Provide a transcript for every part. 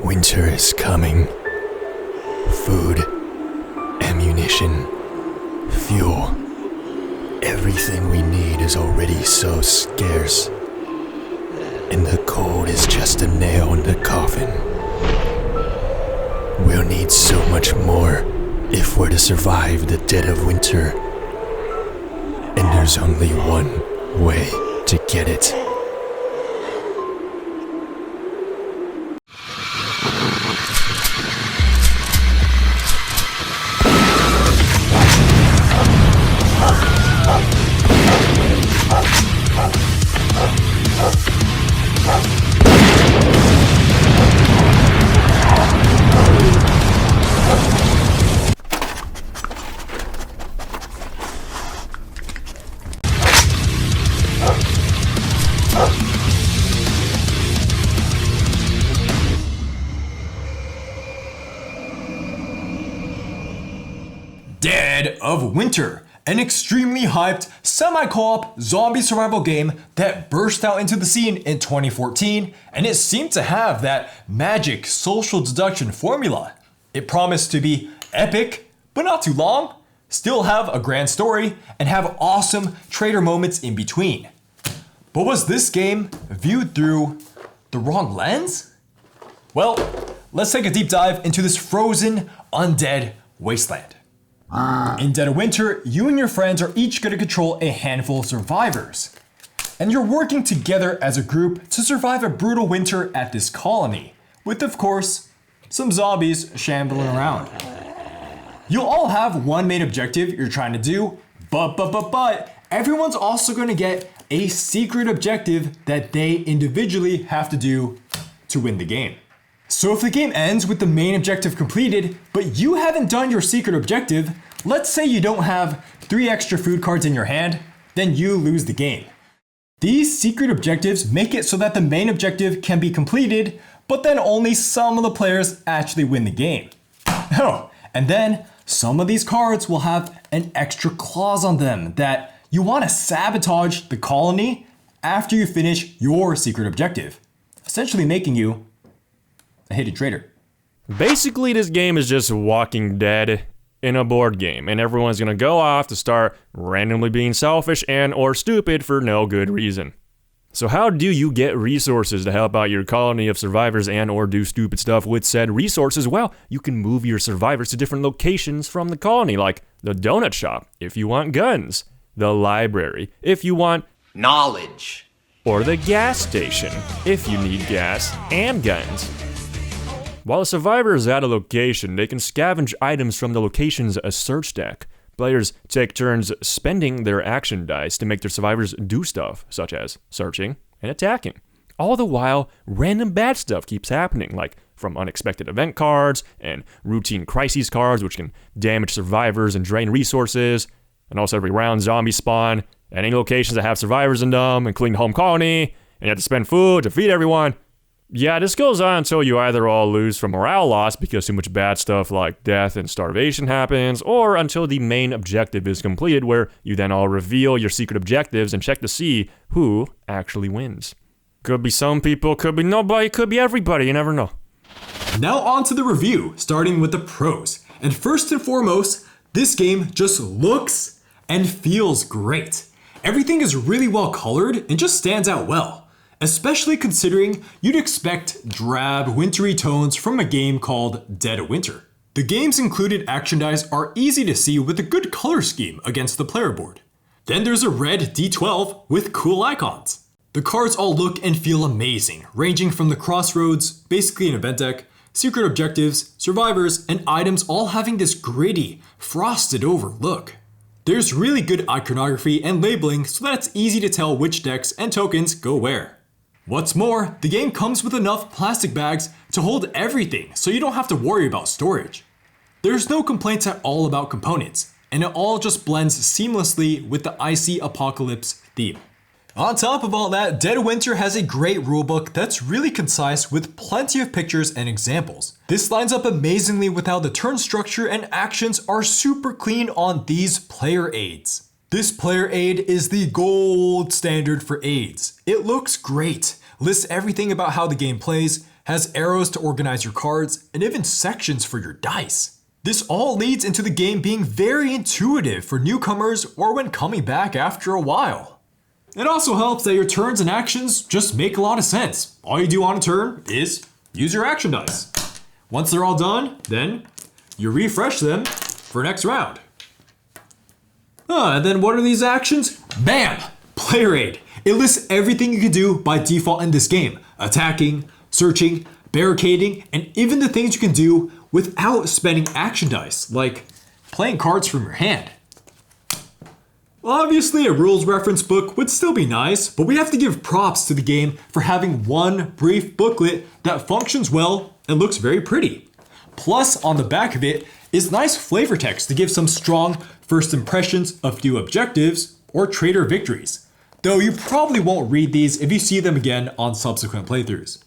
Winter is coming. Food, ammunition, fuel. Everything we need is already so scarce. And the cold is just a nail in the coffin. We'll need so much more if we're to survive the dead of winter. And there's only one way to get it. Dead of Winter, an extremely hyped, semi-co-op zombie survival game that burst out into the scene in 2014, and it seemed to have that magic social deduction formula. It promised to be epic, but not too long, still have a grand story, and have awesome trader moments in between. But was this game viewed through the wrong lens? Well, let's take a deep dive into this frozen, undead wasteland. In Dead of Winter, you and your friends are each going to control a handful of survivors. And you're working together as a group to survive a brutal winter at this colony, with of course, some zombies shambling around. You'll all have one main objective you're trying to do, but everyone's also going to get a secret objective that they individually have to do to win the game. So if the game ends with the main objective completed, but you haven't done your secret objective, let's say you don't have 3 extra food cards in your hand, then you lose the game. These secret objectives make it so that the main objective can be completed, but then only some of the players actually win the game. Oh, and then some of these cards will have an extra clause on them that you want to sabotage the colony after you finish your secret objective, essentially making you a hated traitor. Basically, this game is just Walking Dead in a board game, and everyone's gonna go off to start randomly being selfish and or stupid for no good reason. So how do you get resources to help out your colony of survivors and or do stupid stuff with said resources? Well, you can move your survivors to different locations from the colony, like the donut shop if you want guns, the library if you want knowledge, or the gas station if you need gas and guns. While a survivor is at a location, they can scavenge items from the location's search deck. Players take turns spending their action dice to make their survivors do stuff, such as searching and attacking. All the while, random bad stuff keeps happening, like from unexpected event cards and routine crises cards, which can damage survivors and drain resources. And also every round, zombies spawn at any locations that have survivors in them, including the home colony, and you have to spend food to feed everyone. Yeah, this goes on until you either all lose from morale loss because too much bad stuff like death and starvation happens, or until the main objective is completed, where you then all reveal your secret objectives and check to see who actually wins. Could be some people, could be nobody, could be everybody, you never know. Now on to the review, starting with the pros. And first and foremost, this game just looks and feels great. Everything is really well colored and just stands out well. Especially considering you'd expect drab, wintry tones from a game called Dead of Winter. The game's included action dice are easy to see with a good color scheme against the player board. Then there's a red D12 with cool icons. The cards all look and feel amazing, ranging from the Crossroads, basically an event deck, secret objectives, survivors, and items all having this gritty, frosted over look. There's really good iconography and labeling so that it's easy to tell which decks and tokens go where. What's more, the game comes with enough plastic bags to hold everything so you don't have to worry about storage. There's no complaints at all about components, and it all just blends seamlessly with the icy apocalypse theme. On top of all that, Dead of Winter has a great rulebook that's really concise with plenty of pictures and examples. This lines up amazingly with how the turn structure and actions are super clean on these player aids. This player aid is the gold standard for aids. It looks great, lists everything about how the game plays, has arrows to organize your cards, and even sections for your dice. This all leads into the game being very intuitive for newcomers or when coming back after a while. It also helps that your turns and actions just make a lot of sense. All you do on a turn is use your action dice. Once they're all done, then you refresh them for next round. And then what are these actions? Bam! Player aid. It lists everything you can do by default in this game. Attacking, searching, barricading, and even the things you can do without spending action dice, like playing cards from your hand. Obviously, a rules reference book would still be nice, but we have to give props to the game for having one brief booklet that functions well and looks very pretty. Plus, on the back of it is nice flavor text to give some strong first impressions of new objectives or trader victories. Though you probably won't read these if you see them again on subsequent playthroughs.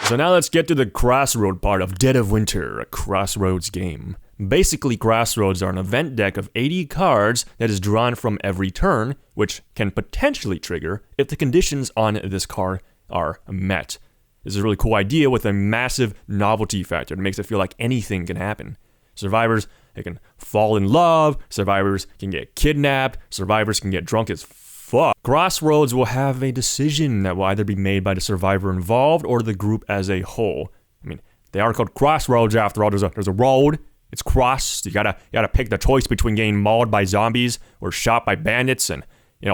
So now let's get to the Crossroad part of Dead of Winter, a Crossroads game. Basically, Crossroads are an event deck of 80 cards that is drawn from every turn, which can potentially trigger if the conditions on this card are met. This is a really cool idea with a massive novelty factor. It makes it feel like anything can happen. Survivors, they can fall in love, survivors can get kidnapped, survivors can get drunk as fuck. Crossroads will have a decision that will either be made by the survivor involved or the group as a whole. I mean, they are called Crossroads after all. There's a road. It's crossed. You gotta pick the choice between getting mauled by zombies or shot by bandits, and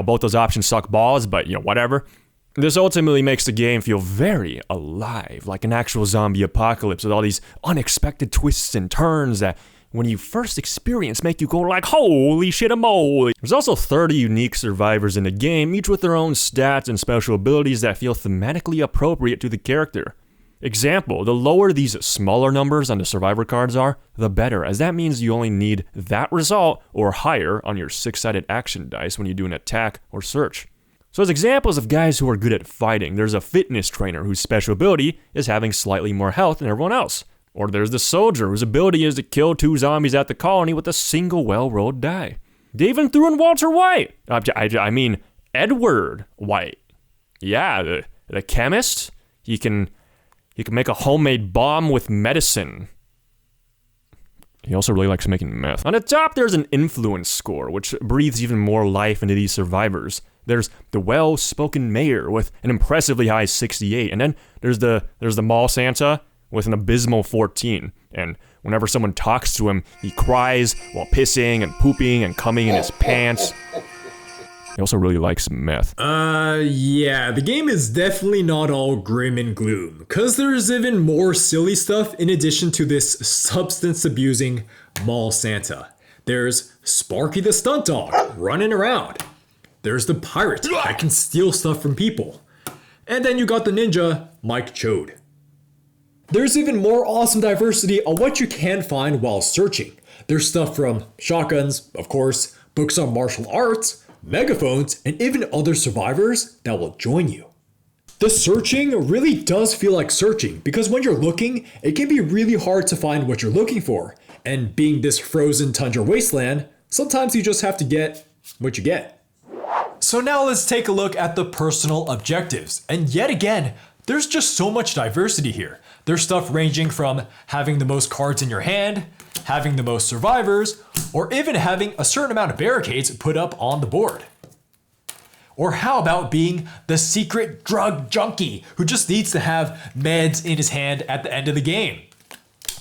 both those options suck balls, but whatever. This ultimately makes the game feel very alive, like an actual zombie apocalypse with all these unexpected twists and turns that when you first experience make you go like, holy shit, I'm old. There's also 30 unique survivors in the game, each with their own stats and special abilities that feel thematically appropriate to the character. Example, the lower these smaller numbers on the survivor cards are, the better, as that means you only need that result or higher on your 6-sided action dice when you do an attack or search. So as examples of guys who are good at fighting, there's a fitness trainer whose special ability is having slightly more health than everyone else. Or there's the soldier whose ability is to kill 2 zombies at the colony with a single well-rolled die. They even threw in Walter White. I mean, Edward White. Yeah, the chemist. He can make a homemade bomb with medicine. He also really likes making meth. On the top, there's an influence score, which breathes even more life into these survivors. There's the well-spoken mayor with an impressively high 68, and then there's the mall Santa with an abysmal 14. And whenever someone talks to him, he cries while pissing and pooping and coming in his pants. He also really likes meth. Yeah, the game is definitely not all grim and gloom, cause there's even more silly stuff in addition to this substance-abusing mall Santa. There's Sparky the stunt dog running around. There's the pirate that can steal stuff from people. And then you got the ninja, Mike Chode. There's even more awesome diversity on what you can find while searching. There's stuff from shotguns, of course, books on martial arts, megaphones, and even other survivors that will join you. The searching really does feel like searching because when you're looking, it can be really hard to find what you're looking for. And being this frozen tundra wasteland, sometimes you just have to get what you get. So now let's take a look at the personal objectives. And yet again, there's just so much diversity here. There's stuff ranging from having the most cards in your hand, having the most survivors, or even having a certain amount of barricades put up on the board. Or how about being the secret drug junkie who just needs to have meds in his hand at the end of the game?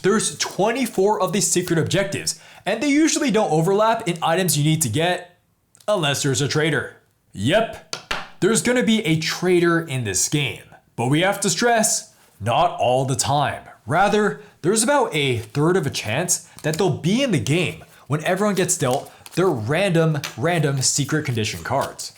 There's 24 of these secret objectives, and they usually don't overlap in items you need to get, unless there's a trader. Yep, there's gonna be a trader in this game, but we have to stress, not all the time. Rather, there's about a third of a chance that they'll be in the game when everyone gets dealt their random secret condition cards.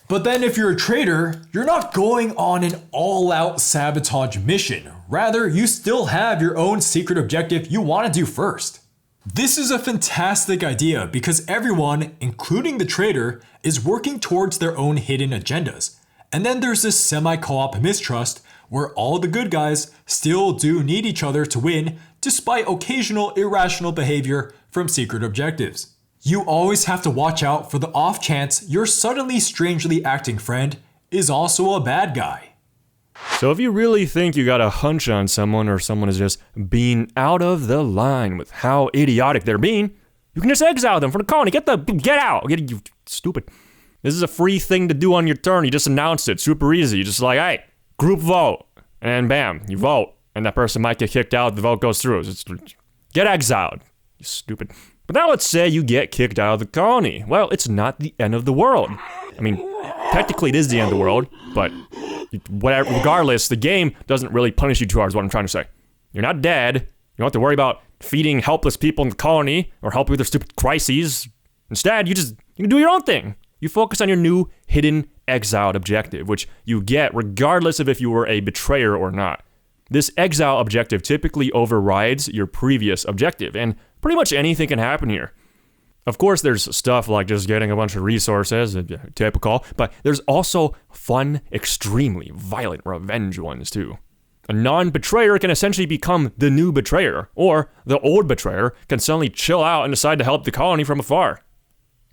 But then if you're a trader, you're not going on an all-out sabotage mission. Rather, you still have your own secret objective you want to do first. This is a fantastic idea because everyone, including the trader, is working towards their own hidden agendas. And then there's this semi-co-op mistrust where all the good guys still do need each other to win despite occasional irrational behavior from secret objectives. You always have to watch out for the off chance your suddenly strangely acting friend is also a bad guy. So if you really think you got a hunch on someone, or someone is just being out of the line with how idiotic they're being, you can just exile them from the colony. Get out. You stupid. This is a free thing to do on your turn. You just announce it. Super easy. You just like, hey, group vote. And bam, you vote. And that person might get kicked out. The vote goes through. Get exiled. You stupid. But now let's say you get kicked out of the colony. Well, it's not the end of the world. I mean, technically it is the end of the world, but regardless, the game doesn't really punish you too hard is what I'm trying to say. You're not dead. You don't have to worry about feeding helpless people in the colony or helping with their stupid crises. Instead, you can do your own thing. You focus on your new hidden exiled objective, which you get regardless of if you were a betrayer or not. This exile objective typically overrides your previous objective, and pretty much anything can happen here. Of course, there's stuff like just getting a bunch of resources, typical, but there's also fun, extremely violent revenge ones too. A non-betrayer can essentially become the new betrayer, or the old betrayer can suddenly chill out and decide to help the colony from afar.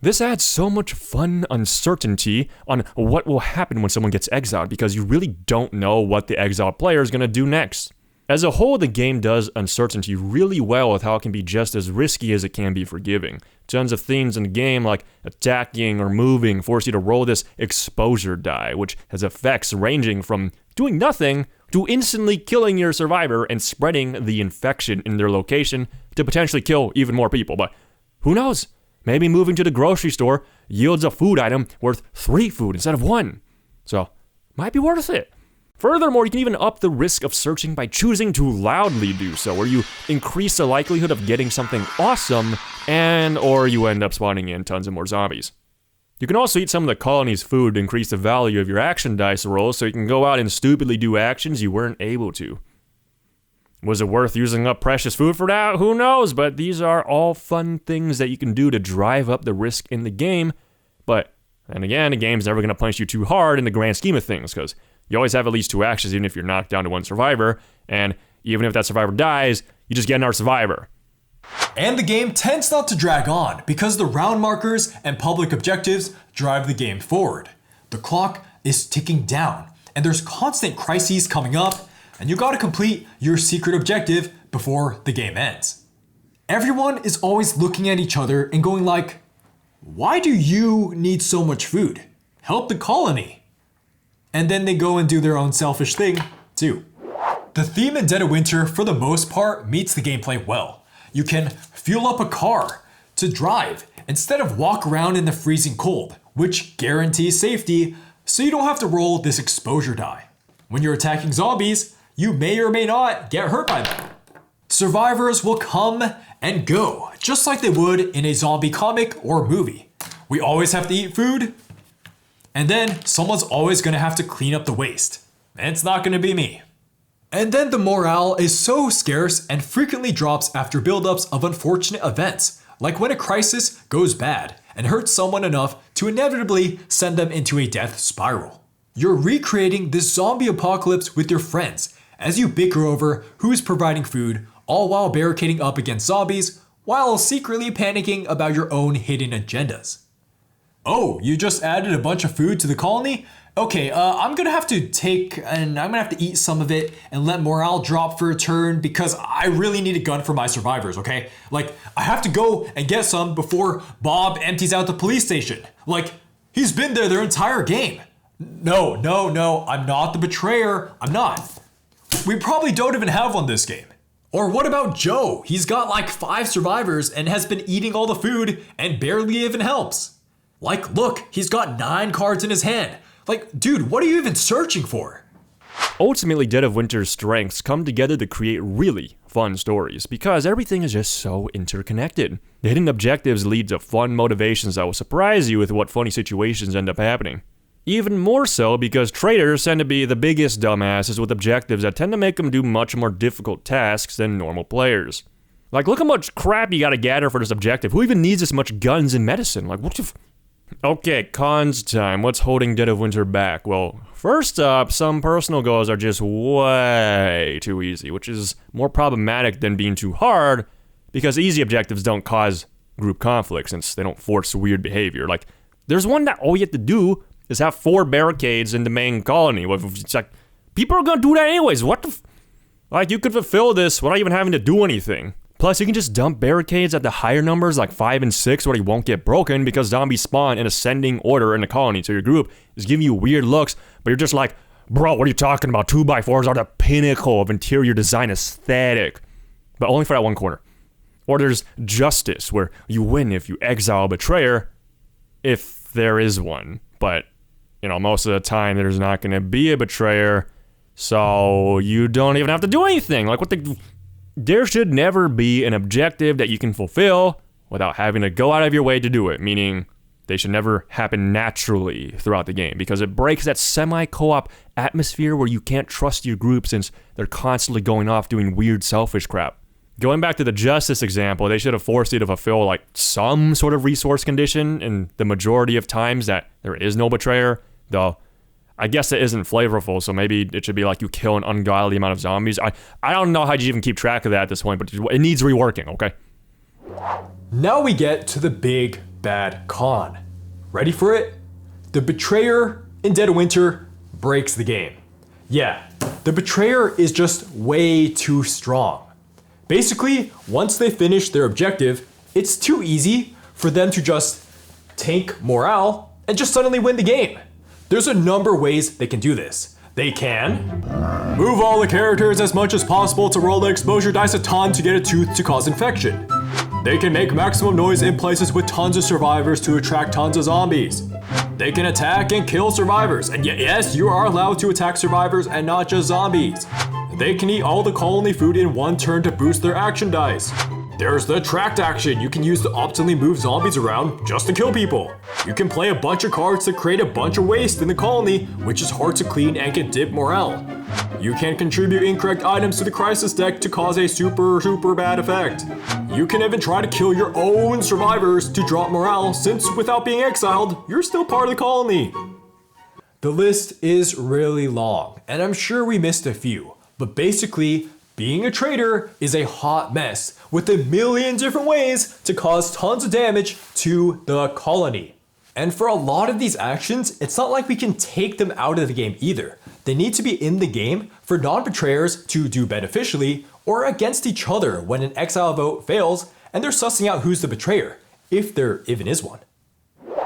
This adds so much fun uncertainty on what will happen when someone gets exiled, because you really don't know what the exiled player is going to do next. As a whole, the game does uncertainty really well with how it can be just as risky as it can be forgiving. Tons of things in the game like attacking or moving force you to roll this exposure die, which has effects ranging from doing nothing to instantly killing your survivor and spreading the infection in their location to potentially kill even more people. But who knows? Maybe moving to the grocery store yields a food item worth 3 food instead of 1. So, might be worth it. Furthermore, you can even up the risk of searching by choosing to loudly do so, where you increase the likelihood of getting something awesome or you end up spawning in tons of more zombies. You can also eat some of the colony's food to increase the value of your action dice rolls so you can go out and stupidly do actions you weren't able to. Was it worth using up precious food for that? Who knows, but these are all fun things that you can do to drive up the risk in the game. But, and again, the game's never going to punish you too hard in the grand scheme of things, because you always have at least 2 actions even if you're knocked down to 1 survivor, and even if that survivor dies, you just get another survivor. And the game tends not to drag on because the round markers and public objectives drive the game forward. The clock is ticking down, and there's constant crises coming up, and you gotta complete your secret objective before the game ends. Everyone is always looking at each other and going like, why do you need so much food? Help the colony. And then they go and do their own selfish thing, too. The theme in Dead of Winter, for the most part, meets the gameplay well. You can fuel up a car to drive instead of walk around in the freezing cold, which guarantees safety, so you don't have to roll this exposure die. When you're attacking zombies, you may or may not get hurt by them. Survivors will come and go, just like they would in a zombie comic or movie. We always have to eat food, and then someone's always gonna have to clean up the waste. And it's not gonna be me. And then the morale is so scarce and frequently drops after buildups of unfortunate events, like when a crisis goes bad and hurts someone enough to inevitably send them into a death spiral. You're recreating this zombie apocalypse with your friends as you bicker over who's providing food, all while barricading up against zombies, while secretly panicking about your own hidden agendas. Oh, you just added a bunch of food to the colony? Okay, I'm gonna have to eat some of it and let morale drop for a turn because I really need a gun for my survivors, okay? Like, I have to go and get some before Bob empties out the police station. Like, he's been there their entire game. No, I'm not the betrayer. I'm not. We probably don't even have one this game. Or what about Joe? He's got like 5 survivors and has been eating all the food and barely even helps. Like, look, he's got 9 cards in his hand. Like, dude, what are you even searching for? Ultimately, Dead of Winter's strengths come together to create really fun stories because everything is just so interconnected. The hidden objectives lead to fun motivations that will surprise you with what funny situations end up happening. Even more so because traitors tend to be the biggest dumbasses with objectives that tend to make them do much more difficult tasks than normal players. Like, look how much crap you gotta gather for this objective. Who even needs this much guns and medicine? Like, what the Okay, cons time. What's holding Dead of Winter back? Well, first up, some personal goals are just way too easy, which is more problematic than being too hard, because easy objectives don't cause group conflict since they don't force weird behavior. Like, there's one that all you have to do is have 4 barricades in the main colony. It's like people are gonna do that anyways. What the like, you could fulfill this without even having to do anything. Plus, you can just dump barricades at the higher numbers like 5 and 6 where they won't get broken because zombies spawn in ascending order in the colony. So your group is giving you weird looks, but you're just like, bro, what are you talking about? 2x4s are the pinnacle of interior design aesthetic. But only for that one corner. Or there's Justice, where you win if you exile a betrayer, if there is one. But, most of the time there's not going to be a betrayer, so you don't even have to do anything. Like, there should never be an objective that you can fulfill without having to go out of your way to do it, meaning they should never happen naturally throughout the game because it breaks that semi-co-op atmosphere where you can't trust your group since they're constantly going off doing weird selfish crap. Going back to the Justice example, they should have forced you to fulfill like some sort of resource condition in the majority of times that there is no betrayer, though I guess it isn't flavorful, so maybe it should be like you kill an ungodly amount of zombies. I don't know how you even keep track of that at this point, but it needs reworking, okay? Now we get to the big bad con. Ready for it? The betrayer in Dead of Winter breaks the game. Yeah, the betrayer is just way too strong. Basically, once they finish their objective, it's too easy for them to just tank morale and just suddenly win the game. There's a number of ways they can do this. They can move all the characters as much as possible to roll the exposure dice a ton to get a tooth to cause infection. They can make maximum noise in places with tons of survivors to attract tons of zombies. They can attack and kill survivors, and yes, you are allowed to attack survivors and not just zombies. They can eat all the colony food in one turn to boost their action dice. There's the tracked action. You can use to optimally move zombies around just to kill people. You can play a bunch of cards to create a bunch of waste in the colony, which is hard to clean and can dip morale. You can contribute incorrect items to the crisis deck to cause a super bad effect. You can even try to kill your own survivors to drop morale, since without being exiled, you're still part of the colony. The list is really long, and I'm sure we missed a few, but basically, being a traitor is a hot mess with a million different ways to cause tons of damage to the colony. And for a lot of these actions, it's not like we can take them out of the game either. They need to be in the game for non-betrayers to do beneficially or against each other when an exile vote fails and they're sussing out who's the betrayer, if there even is one.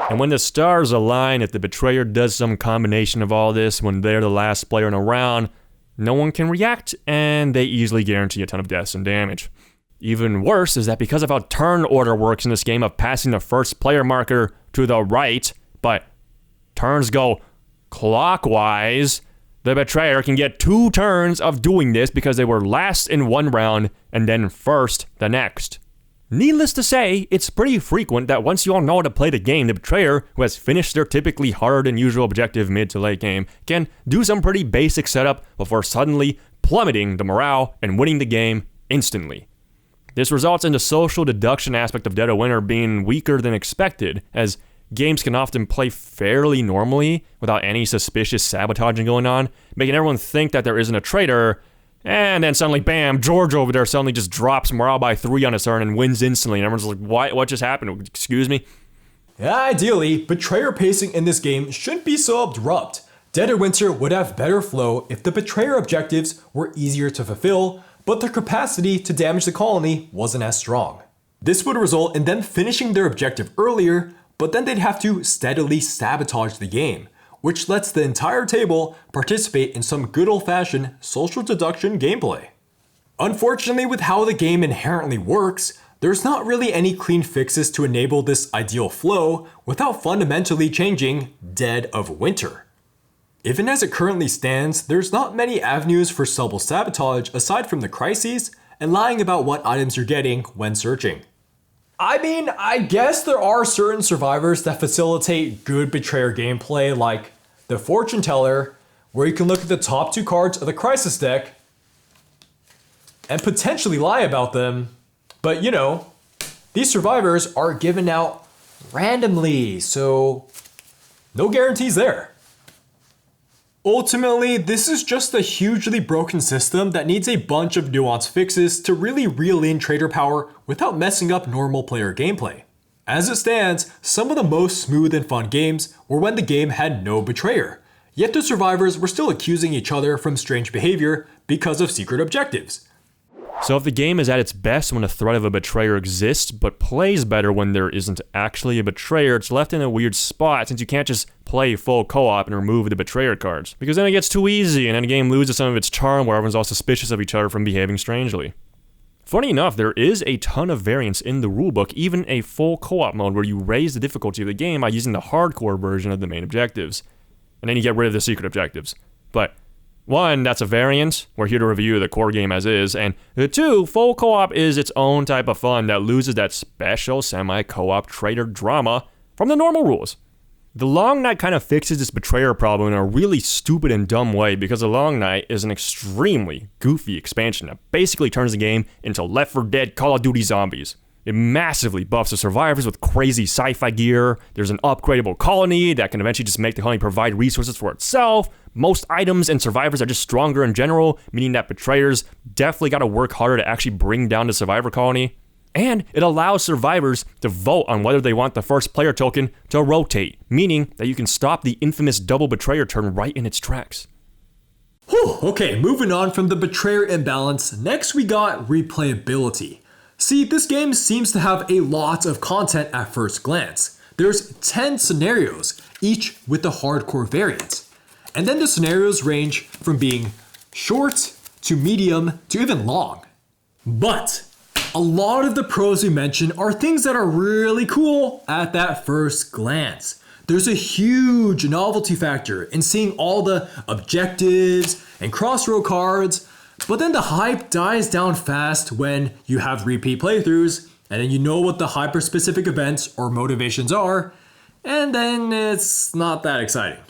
And when the stars align, if the betrayer does some combination of all this when they're the last player in a round, no one can react, and they easily guarantee a ton of deaths and damage. Even worse is that because of how turn order works in this game of passing the first player marker to the right, but turns go clockwise, the betrayer can get 2 turns of doing this because they were last in one round and then first the next. Needless to say, it's pretty frequent that once you all know how to play the game, the betrayer, who has finished their typically harder than usual objective mid to late game, can do some pretty basic setup before suddenly plummeting the morale and winning the game instantly. This results in the social deduction aspect of Dead of Winter being weaker than expected, as games can often play fairly normally without any suspicious sabotaging going on, making everyone think that there isn't a traitor. And then suddenly, bam, George over there suddenly just drops morale by 3 on his turn and wins instantly. And everyone's like, what just happened? Excuse me? Ideally, betrayer pacing in this game shouldn't be so abrupt. Dead of Winter would have better flow if the betrayer objectives were easier to fulfill, but their capacity to damage the colony wasn't as strong. This would result in them finishing their objective earlier, but then they'd have to steadily sabotage the game, which lets the entire table participate in some good old-fashioned social deduction gameplay. Unfortunately, with how the game inherently works, there's not really any clean fixes to enable this ideal flow without fundamentally changing Dead of Winter. Even as it currently stands, there's not many avenues for subtle sabotage aside from the crises and lying about what items you're getting when searching. I mean, I guess there are certain survivors that facilitate good betrayer gameplay, like the Fortune Teller, where you can look at the top 2 cards of the Crisis deck and potentially lie about them. But these survivors are given out randomly, so no guarantees there. Ultimately, this is just a hugely broken system that needs a bunch of nuanced fixes to really reel in traitor power without messing up normal player gameplay. As it stands, some of the most smooth and fun games were when the game had no betrayer. Yet the survivors were still accusing each other from strange behavior because of secret objectives. So if the game is at its best when the threat of a betrayer exists, but plays better when there isn't actually a betrayer, it's left in a weird spot since you can't just play full co-op and remove the betrayer cards. Because then it gets too easy and then the game loses some of its charm where everyone's all suspicious of each other from behaving strangely. Funny enough, there is a ton of variance in the rulebook, even a full co-op mode where you raise the difficulty of the game by using the hardcore version of the main objectives. And then you get rid of the secret objectives. But 1, that's a variant. We're here to review the core game as is. And 2, full co-op is its own type of fun that loses that special semi-co-op traitor drama from the normal rules. The Long Night kind of fixes this betrayer problem in a really stupid and dumb way because the Long Night is an extremely goofy expansion that basically turns the game into Left 4 Dead Call of Duty Zombies. It massively buffs the survivors with crazy sci-fi gear. There's an upgradable colony that can eventually just make the colony provide resources for itself. Most items and survivors are just stronger in general, meaning that betrayers definitely gotta work harder to actually bring down the survivor colony. And it allows survivors to vote on whether they want the first player token to rotate, meaning that you can stop the infamous double betrayer turn right in its tracks. Whew, okay, moving on from the betrayer imbalance, next we got replayability. See, this game seems to have a lot of content at first glance. There's 10 scenarios, each with the hardcore variant. And then the scenarios range from being short to medium to even long. But a lot of the pros we mentioned are things that are really cool at that first glance. There's a huge novelty factor in seeing all the objectives and crossroad cards, but then the hype dies down fast when you have repeat playthroughs, and then you know what the hyper-specific events or motivations are, and then it's not that exciting.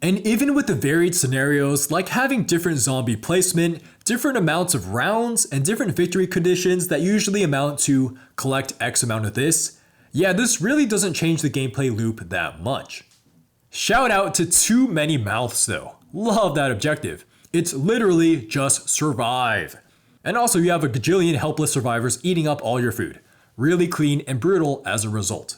And even with the varied scenarios, like having different zombie placement, different amounts of rounds, and different victory conditions that usually amount to collect X amount of this, yeah, this really doesn't change the gameplay loop that much. Shout out to Too Many Mouths though. Love that objective. It's literally just survive. And also you have a gajillion helpless survivors eating up all your food. Really clean and brutal as a result.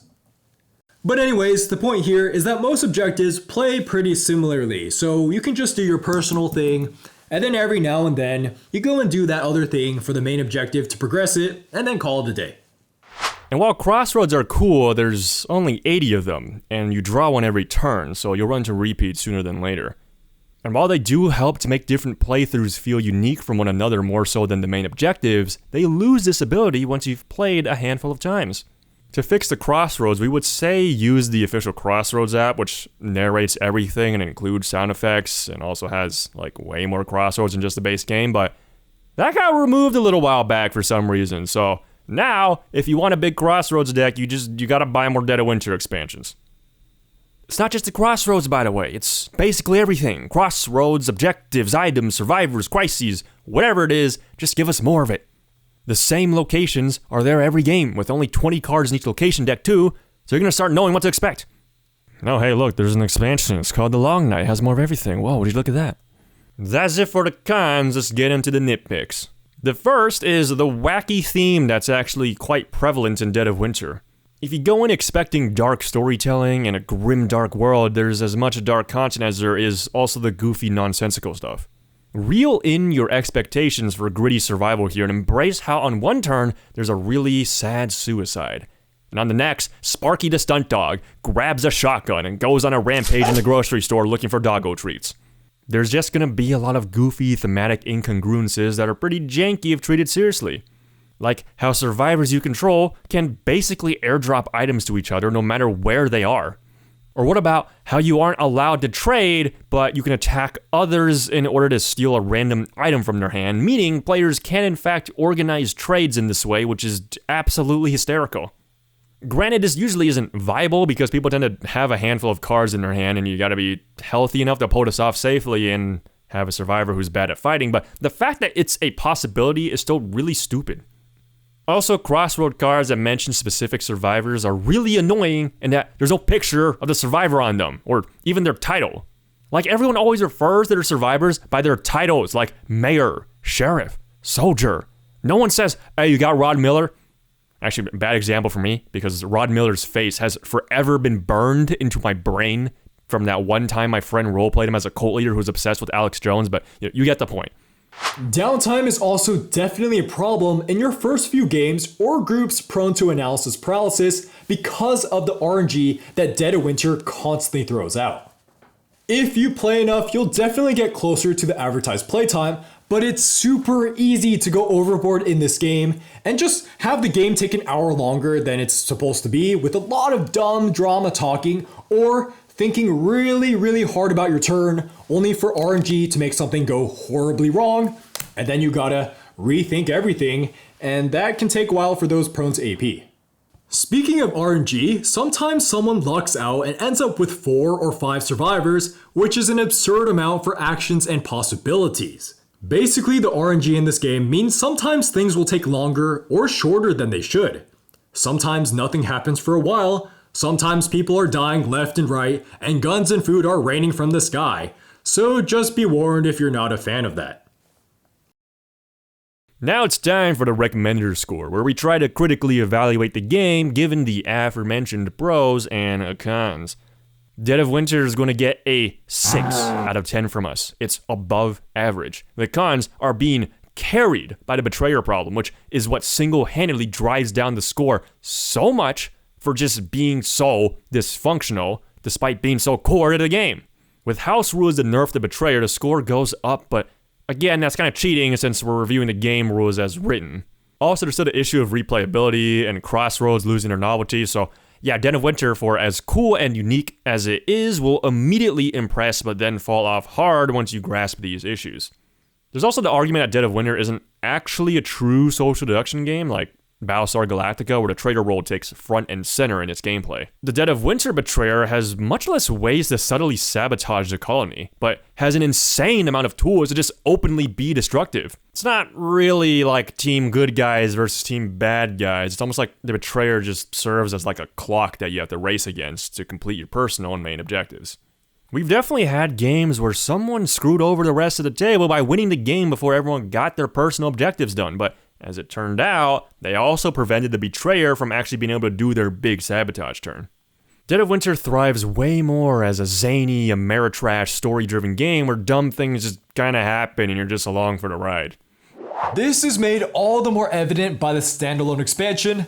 But anyways, the point here is that most objectives play pretty similarly, so you can just do your personal thing, and then every now and then, you go and do that other thing for the main objective to progress it, and then call it a day. And while crossroads are cool, there's only 80 of them, and you draw one every turn, so you'll run into repeats sooner than later. And while they do help to make different playthroughs feel unique from one another more so than the main objectives, they lose this ability once you've played a handful of times. To fix the crossroads, we would say use the official Crossroads app, which narrates everything and includes sound effects and also has like way more crossroads than just the base game, but that got removed a little while back for some reason. So now, if you want a big crossroads deck, you gotta buy more Dead of Winter expansions. It's not just the crossroads, by the way. It's basically everything. Crossroads, objectives, items, survivors, crises, whatever it is, just give us more of it. The same locations are there every game, with only 20 cards in each location deck too, so you're gonna start knowing what to expect. Oh, hey, look, there's an expansion. It's called The Long Night. It has more of everything. Whoa, would you look at that? That's it for the cons. Let's get into the nitpicks. The first is the wacky theme that's actually quite prevalent in Dead of Winter. If you go in expecting dark storytelling and a grim dark world, there's as much dark content as there is also the goofy nonsensical stuff. Reel in your expectations for gritty survival here and embrace how on one turn there's a really sad suicide. And on the next, Sparky the stunt dog grabs a shotgun and goes on a rampage in the grocery store looking for doggo treats. There's just gonna be a lot of goofy thematic incongruences that are pretty janky if treated seriously. Like how survivors you control can basically airdrop items to each other no matter where they are. Or what about how you aren't allowed to trade, but you can attack others in order to steal a random item from their hand, meaning players can in fact organize trades in this way, which is absolutely hysterical. Granted, this usually isn't viable because people tend to have a handful of cards in their hand and you gotta be healthy enough to pull this off safely and have a survivor who's bad at fighting, but the fact that it's a possibility is still really stupid. Also, crossroad cards that mention specific survivors are really annoying in that there's no picture of the survivor on them, or even their title. Like, everyone always refers to their survivors by their titles, like mayor, sheriff, soldier. No one says, hey, you got Rod Miller? Actually, bad example for me, because Rod Miller's face has forever been burned into my brain from that one time my friend roleplayed him as a cult leader who was obsessed with Alex Jones, but you get the point. Downtime is also definitely a problem in your first few games or groups prone to analysis paralysis because of the RNG that Dead of Winter constantly throws out. If you play enough, you'll definitely get closer to the advertised playtime, but it's super easy to go overboard in this game and just have the game take an hour longer than it's supposed to be with a lot of dumb drama talking or thinking really hard about your turn only for RNG to make something go horribly wrong, and then you gotta rethink everything, and that can take a while for those prone to AP. Speaking of RNG, sometimes someone lucks out and ends up with 4 or 5 survivors, which is an absurd amount for actions and possibilities. Basically, the RNG in this game means sometimes things will take longer or shorter than they should. Sometimes nothing happens for a while, sometimes people are dying left and right, and guns and food are raining from the sky, so just be warned if you're not a fan of that. Now it's time for the recommender score, where we try to critically evaluate the game given the aforementioned pros and cons. Dead of Winter is going to get a 6 out of 10 from us. It's above average. The cons are being carried by the betrayer problem, which is what single-handedly drives down the score so much for just being so dysfunctional, despite being so core to the game. With house rules that nerf the betrayer, the score goes up, but again, that's kind of cheating since we're reviewing the game rules as written. Also, there's still the issue of replayability and Crossroads losing their novelty, so yeah, Dead of Winter, for as cool and unique as it is, will immediately impress but then fall off hard once you grasp these issues. There's also the argument that Dead of Winter isn't actually a true social deduction game like Battlestar Galactica, where the traitor role takes front and center in its gameplay. The Dead of Winter betrayer has much less ways to subtly sabotage the colony, but has an insane amount of tools to just openly be destructive. It's not really like team good guys versus team bad guys. It's almost like the betrayer just serves as like a clock that you have to race against to complete your personal and main objectives. We've definitely had games where someone screwed over the rest of the table by winning the game before everyone got their personal objectives done, but as it turned out, they also prevented the betrayer from actually being able to do their big sabotage turn. Dead of Winter thrives way more as a zany, Ameritrash, story-driven game where dumb things just kinda happen and you're just along for the ride. This is made all the more evident by the standalone expansion,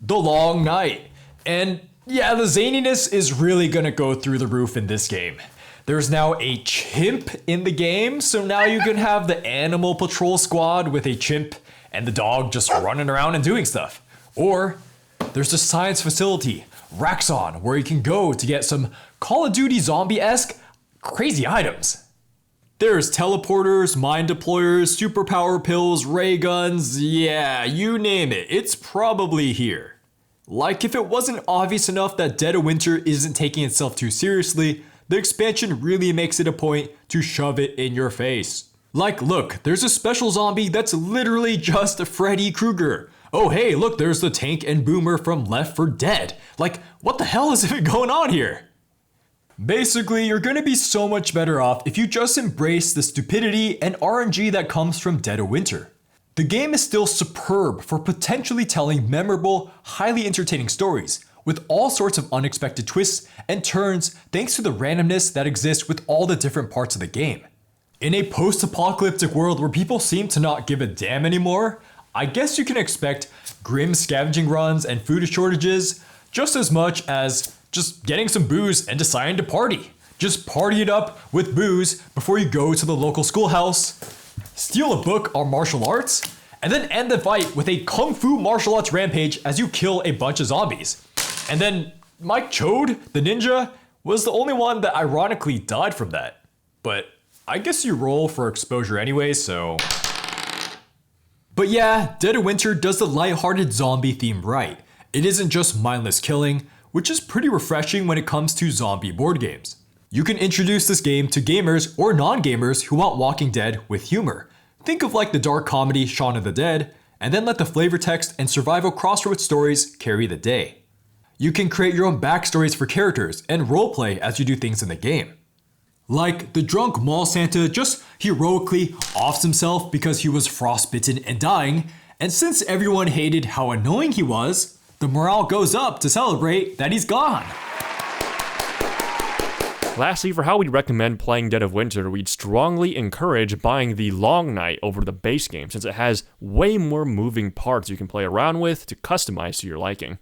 The Long Night. And yeah, the zaniness is really gonna go through the roof in this game. There's now a chimp in the game, so now you can have the animal patrol squad with a chimp and the dog just running around and doing stuff. Or there's the science facility, Raxon, where you can go to get some Call of Duty zombie-esque crazy items. There's teleporters, mind deployers, superpower pills, ray guns, yeah, you name it, it's probably here. Like if it wasn't obvious enough that Dead of Winter isn't taking itself too seriously, the expansion really makes it a point to shove it in your face. Like, look, there's a special zombie that's literally just Freddy Krueger. Oh hey, look, there's the tank and boomer from Left 4 Dead. Like, what the hell is even going on here? Basically, you're gonna be so much better off if you just embrace the stupidity and RNG that comes from Dead of Winter. The game is still superb for potentially telling memorable, highly entertaining stories, with all sorts of unexpected twists and turns thanks to the randomness that exists with all the different parts of the game. In a post-apocalyptic world where people seem to not give a damn anymore, I guess you can expect grim scavenging runs and food shortages just as much as just getting some booze and deciding to party. Just party it up with booze before you go to the local schoolhouse, steal a book on martial arts, and then end the fight with a kung fu martial arts rampage as you kill a bunch of zombies. And then Mike Chode, the ninja, was the only one that ironically died from that. But I guess you roll for exposure anyway, so... But yeah, Dead of Winter does the lighthearted zombie theme right. It isn't just mindless killing, which is pretty refreshing when it comes to zombie board games. You can introduce this game to gamers or non-gamers who want Walking Dead with humor. Think of like the dark comedy Shaun of the Dead, and then let the flavor text and survival Crossroads stories carry the day. You can create your own backstories for characters and roleplay as you do things in the game. Like the drunk mall Santa just heroically offs himself because he was frostbitten and dying, and since everyone hated how annoying he was, the morale goes up to celebrate that he's gone. Lastly, for how we'd recommend playing Dead of Winter, we'd strongly encourage buying the Long Night over the base game, since it has way more moving parts you can play around with to customize to your liking.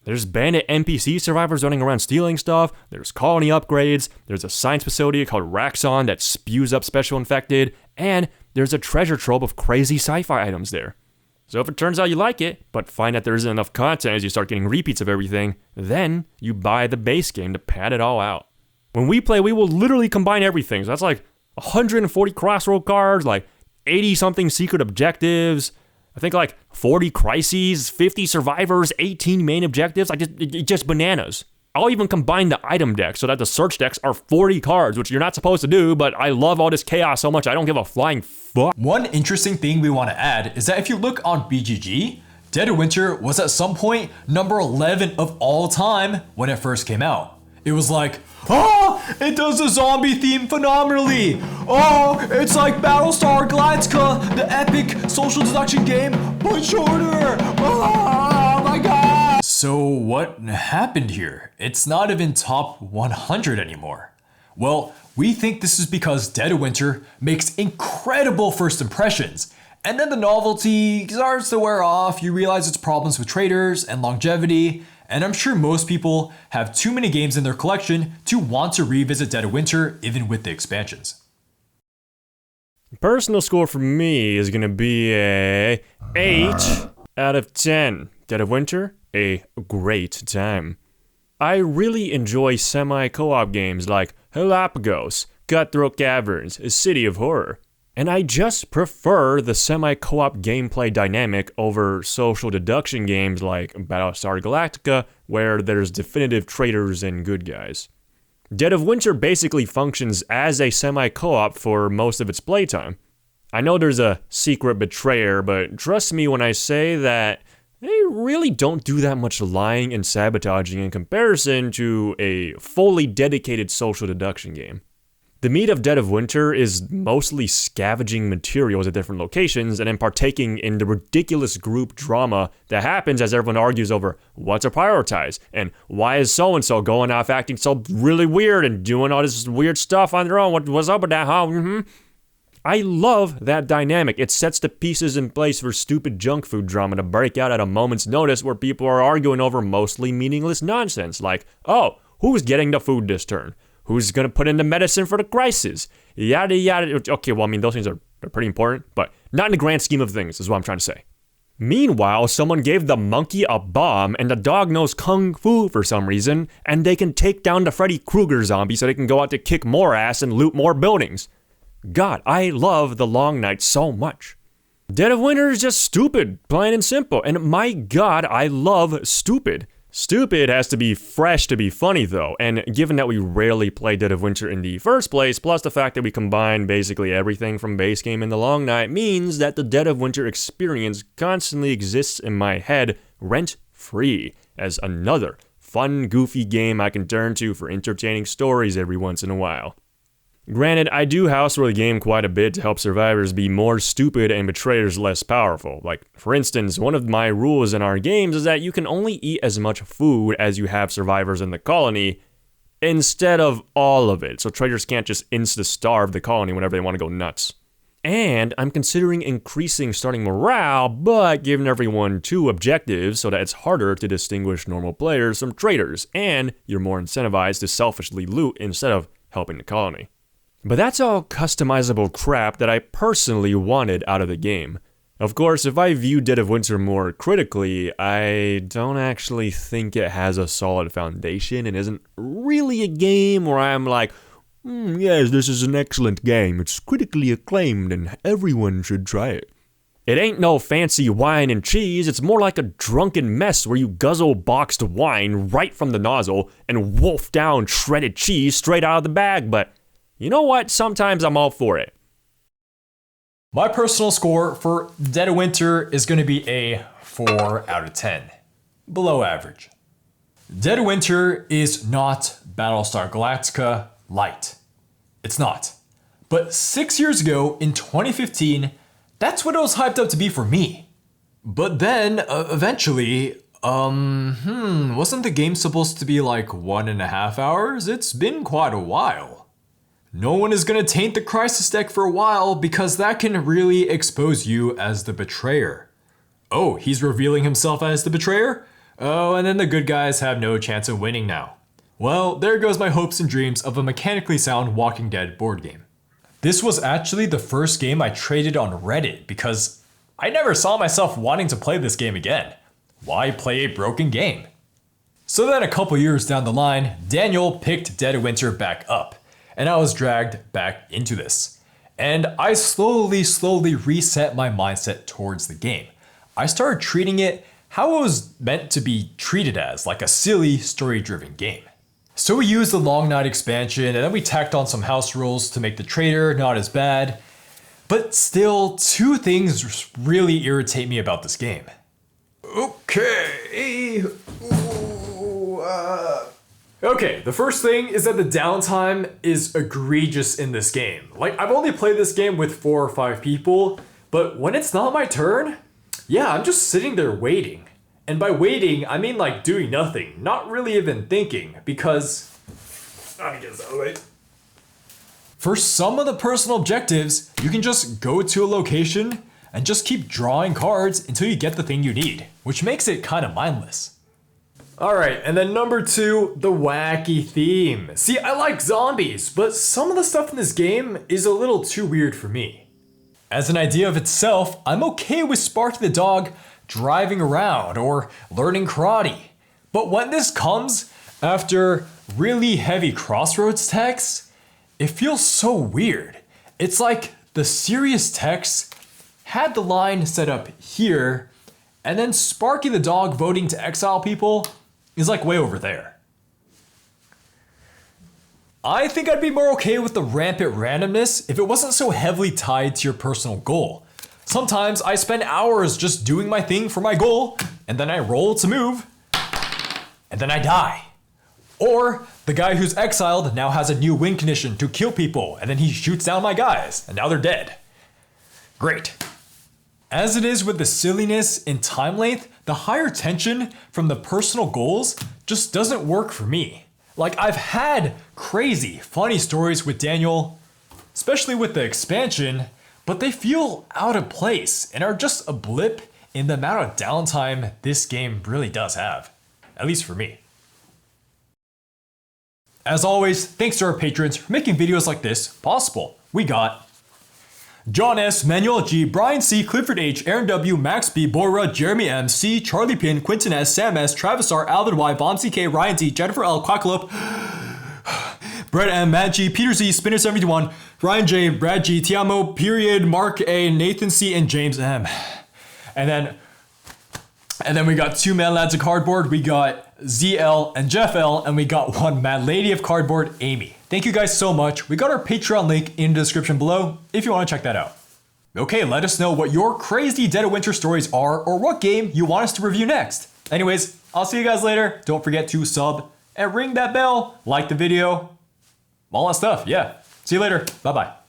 There's bandit NPC survivors running around stealing stuff, there's colony upgrades, there's a science facility called Raxon that spews up special infected, and there's a treasure trove of crazy sci-fi items there. So if it turns out you like it, but find that there isn't enough content as you start getting repeats of everything, then you buy the base game to pad it all out. When we play, we will literally combine everything. So that's like 140 Crossroads cards, like 80-something secret objectives, I think like 40 crises, 50 survivors, 18 main objectives, like just bananas. I'll even combine the item deck so that the search decks are 40 cards, which you're not supposed to do, but I love all this chaos so much I don't give a flying fuck. One interesting thing we want to add is that if you look on BGG, Dead of Winter was at some point number 11 of all time when it first came out. It was like, oh, it does the zombie theme phenomenally. Oh, it's like Battlestar Galactica, the epic social deduction game, but shorter. Oh my god. So what happened here? It's not even top 100 anymore. Well, we think this is because Dead of Winter makes incredible first impressions. And then the novelty starts to wear off, you realize its problems with traders and longevity, and I'm sure most people have too many games in their collection to want to revisit Dead of Winter even with the expansions. Personal score for me is gonna be a 8 out of 10. Dead of Winter, a great time. I really enjoy semi-co-op games like Galapagos, Cutthroat Caverns, A City of Horror. And I just prefer the semi-co-op gameplay dynamic over social deduction games like Battlestar Galactica, where there's definitive traitors and good guys. Dead of Winter basically functions as a semi-co-op for most of its playtime. I know there's a secret betrayer, but trust me when I say that they really don't do that much lying and sabotaging in comparison to a fully dedicated social deduction game. The meat of Dead of Winter is mostly scavenging materials at different locations and then partaking in the ridiculous group drama that happens as everyone argues over what to prioritize and why is so-and-so going off acting so really weird and doing all this weird stuff on their own. What's up with that, huh? I love that dynamic. It sets the pieces in place for stupid junk food drama to break out at a moment's notice where people are arguing over mostly meaningless nonsense like, oh, who's getting the food this turn? Who's going to put in the medicine for the crisis? Yada, yada. Okay, well, I mean, those things are pretty important, but not in the grand scheme of things, is what I'm trying to say. Meanwhile, someone gave the monkey a bomb, and the dog knows kung fu for some reason, and they can take down the Freddy Krueger zombie so they can go out to kick more ass and loot more buildings. God, I love the Long Night so much. Dead of Winter is just stupid, plain and simple, and my God, I love stupid. Stupid has to be fresh to be funny though, and given that we rarely play Dead of Winter in the first place, plus the fact that we combine basically everything from base game and the Long Night means that the Dead of Winter experience constantly exists in my head rent-free as another fun, goofy game I can turn to for entertaining stories every once in a while. Granted, I do house rule the game quite a bit to help survivors be more stupid and betrayers less powerful. Like, for instance, one of my rules in our games is that you can only eat as much food as you have survivors in the colony, instead of all of it, so traitors can't just insta-starve the colony whenever they want to go nuts. And I'm considering increasing starting morale, but giving everyone 2 objectives so that it's harder to distinguish normal players from traitors, and you're more incentivized to selfishly loot instead of helping the colony. But that's all customizable crap that I personally wanted out of the game. Of course, if I view Dead of Winter more critically, I don't actually think it has a solid foundation and isn't really a game where I'm like, yes, this is an excellent game, it's critically acclaimed and everyone should try it. It ain't no fancy wine and cheese, it's more like a drunken mess where you guzzle boxed wine right from the nozzle and wolf down shredded cheese straight out of the bag, but you know what? Sometimes I'm all for it. My personal score for Dead of Winter is going to be a 4 out of 10. Below average. Dead of Winter is not Battlestar Galactica light. It's not. But 6 years ago, in 2015, that's what it was hyped up to be for me. But then, eventually, Wasn't the game supposed to be like 1.5 hours? It's been quite a while. No one is gonna taint the crisis deck for a while because that can really expose you as the betrayer. Oh, he's revealing himself as the betrayer? Oh, and then the good guys have no chance of winning now. Well, there goes my hopes and dreams of a mechanically sound Walking Dead board game. This was actually the first game I traded on Reddit because I never saw myself wanting to play this game again. Why play a broken game? So then a couple years down the line, Daniel picked Dead of Winter back up, and I was dragged back into this. And I slowly reset my mindset towards the game. I started treating it how it was meant to be treated as, like a silly, story-driven game. So we used the Long Night expansion, and then we tacked on some house rules to make the trader not as bad. But still, two things really irritate me about this game. Okay. Okay, the first thing is that the downtime is egregious in this game. Like, I've only played this game with 4 or 5 people, but when it's not my turn, yeah, I'm just sitting there waiting. And by waiting, I mean like doing nothing, not really even thinking, because I guess I'll wait. For some of the personal objectives, you can just go to a location and just keep drawing cards until you get the thing you need, which makes it kind of mindless. Alright, and then number 2, the wacky theme. See, I like zombies, but some of the stuff in this game is a little too weird for me. As an idea of itself, I'm okay with Sparky the dog driving around or learning karate. But when this comes after really heavy Crossroads text, it feels so weird. It's like the serious text had the line set up here, and then Sparky the dog voting to exile people is like way over there. I think I'd be more okay with the rampant randomness if it wasn't so heavily tied to your personal goal. Sometimes I spend hours just doing my thing for my goal, and then I roll to move, and then I die. Or the guy who's exiled now has a new win condition to kill people, and then he shoots down my guys, and now they're dead. Great. As it is with the silliness and time length, the higher tension from the personal goals just doesn't work for me. Like, I've had crazy, funny stories with Daniel, especially with the expansion, but they feel out of place and are just a blip in the amount of downtime this game really does have. At least for me. As always, thanks to our patrons for making videos like this possible. We got John S., Manuel G., Brian C., Clifford H., Aaron W., Max B., Bora, Jeremy M., C., Charlie Pin, Quinton S., Sam S., Travis R., Alvin Y., Bomb CK, Ryan D., Jennifer L., Quackalope, Brett M., Matt G., Peter Z., Spinner71, Ryan J., Brad G., Tiamo, Period, Mark A., Nathan C., and James M. And then we got 2 Mad Lads of Cardboard, we got ZL and Jeff L, and we got 1 Mad Lady of Cardboard, Amy. Thank you guys so much. We got our Patreon link in the description below if you want to check that out. Okay, let us know what your crazy Dead of Winter stories are or what game you want us to review next. Anyways, I'll see you guys later. Don't forget to sub and ring that bell, like the video, all that stuff. Yeah. See you later. Bye-bye.